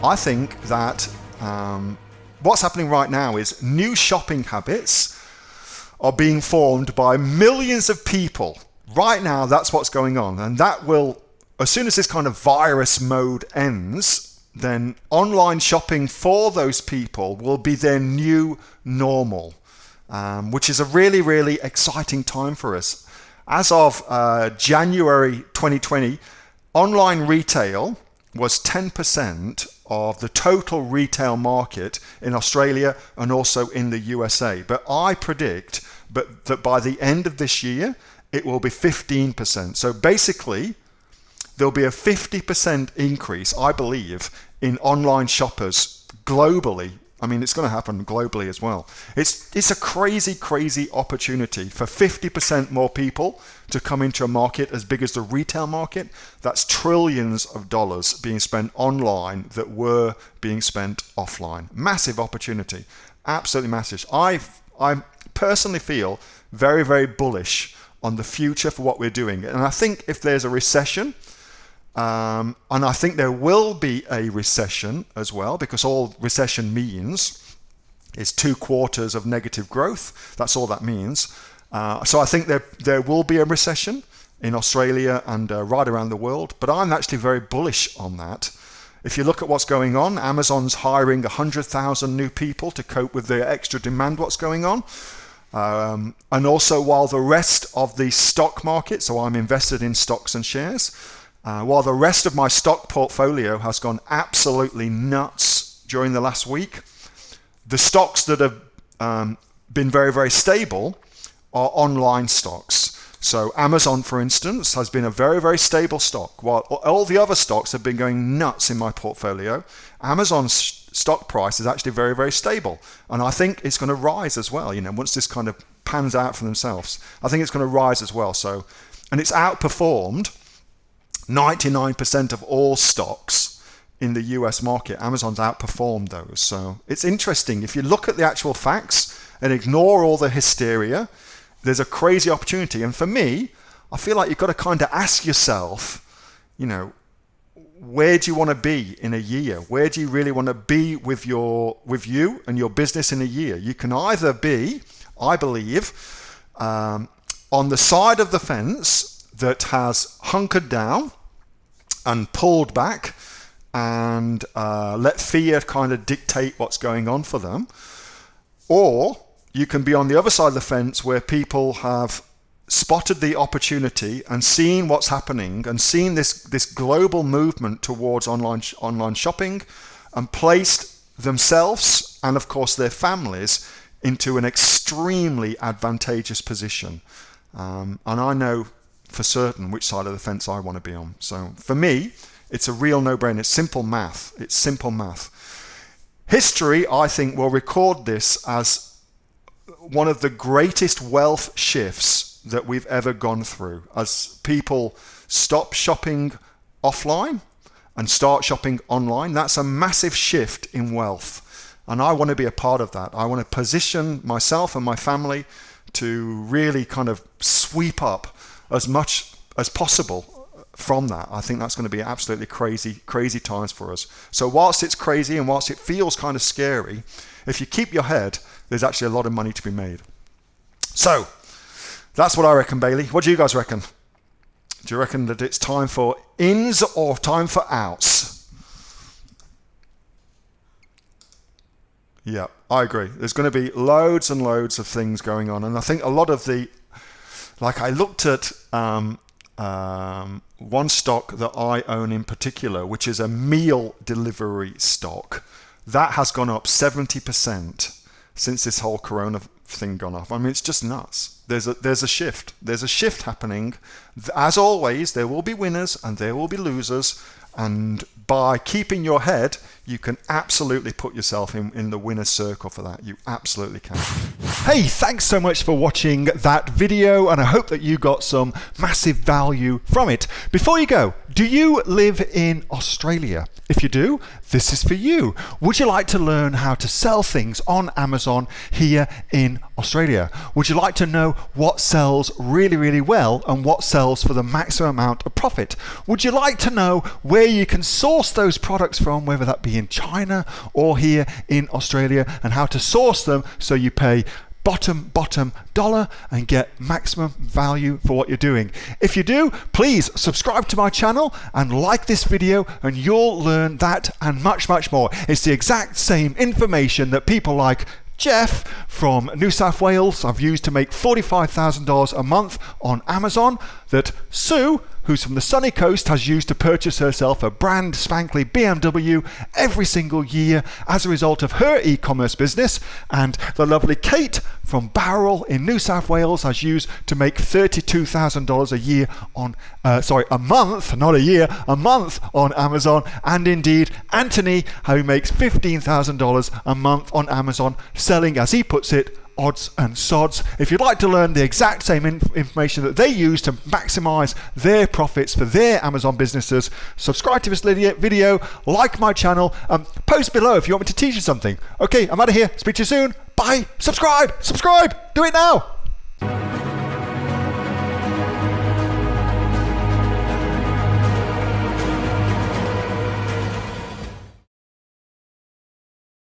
I think that what's happening right now is new shopping habits are being formed by millions of people. Right now, that's what's going on. And that will, as soon as this kind of virus mode ends, then online shopping for those people will be their new normal, which is a really, really exciting time for us. As of January 2020, online retail was 10% of the total retail market in Australia and also in the USA. But I predict that by the end of this year, it will be 15%. So basically, there'll be a 50% increase, I believe, in online shoppers globally. I mean, it's going to happen globally as well. It's a crazy, crazy opportunity for 50% more people to come into a market as big as the retail market. That's trillions of dollars being spent online that were being spent offline. Massive opportunity. Absolutely massive. I personally feel very, very bullish on the future for what we're doing. And I think if there's a recession, and I think there will be a recession as well, because all recession means is 2 quarters of negative growth. That's all that means. So I think there will be a recession in Australia and right around the world. But I'm actually very bullish on that. If you look at what's going on, Amazon's hiring 100,000 new people to cope with the extra demand what's going on. And also while the rest of the stock market, so I'm invested in stocks and shares, while the rest of my stock portfolio has gone absolutely nuts during the last week, the stocks that have been very, very stable are online stocks. So Amazon, for instance, has been a very, very stable stock. While all the other stocks have been going nuts in my portfolio, Amazon's stock price is actually very, very stable. And I think it's going to rise as well. You know, once this kind of pans out for themselves, I think it's going to rise as well. So, and it's outperformed 99% of all stocks in the US market. Amazon's outperformed those. So it's interesting. If you look at the actual facts and ignore all the hysteria, there's a crazy opportunity. And for me, I feel like you've got to kind of ask yourself, you know, where do you want to be in a year? Where do you really want to be with you and your business in a year? You can either be, I believe, on the side of the fence that has hunkered down and pulled back and let fear kind of dictate what's going on for them. Or you can be on the other side of the fence where people have spotted the opportunity and seen what's happening and seen this global movement towards online shopping and placed themselves and of course their families into an extremely advantageous position. And I know for certain which side of the fence I want to be on. So for me, it's a real no-brainer. It's simple math. It's simple math. History, I think, will record this as one of the greatest wealth shifts that we've ever gone through, as people stop shopping offline and start shopping online. That's a massive shift in wealth. And I want to be a part of that. I want to position myself and my family to really kind of sweep up as much as possible from that. I think that's going to be absolutely crazy, crazy times for us. So whilst it's crazy and whilst it feels kind of scary, if you keep your head, there's actually a lot of money to be made. So that's what I reckon, Bailey. What do you guys reckon? Do you reckon that it's time for ins or time for outs? Yeah, I agree. There's going to be loads and loads of things going on. And I think a lot of like I looked at one stock that I own in particular, which is a meal delivery stock. That has gone up 70% since this whole corona thing gone off. I mean, it's just nuts. There's a shift. There's a shift happening. As always, there will be winners and there will be losers. And by keeping your head, you can absolutely put yourself in the winner's circle for that. You absolutely can. Hey, thanks so much for watching that video, and I hope that you got some massive value from it. Before you go, do you live in Australia? If you do, this is for you. Would you like to learn how to sell things on Amazon here in Australia? Would you like to know what sells really, really well and what sells for the maximum amount of profit? Would you like to know where you can source those products from, whether that be be in China or here in Australia, and how to source them so you pay bottom dollar and get maximum value for what you're doing. If you do, please subscribe to my channel and like this video, and you'll learn that and much more. It's the exact same information that people like Jeff from New South Wales have used to make $45,000 a month on Amazon, that Sue, who's from the sunny coast, has used to purchase herself a brand spankly BMW every single year as a result of her e-commerce business, and the lovely Kate from Bowral in New South Wales has used to make $32,000 a year on a month, not a year, a month on Amazon, and indeed Anthony, who makes $15,000 a month on Amazon, selling, as he puts it, odds and sods. If you'd like to learn the exact same information that they use to maximize their profits for their Amazon businesses, subscribe to this video, like my channel, post below if you want me to teach you something. Okay, I'm out of here. Speak to you soon. Bye. Subscribe. Do it now.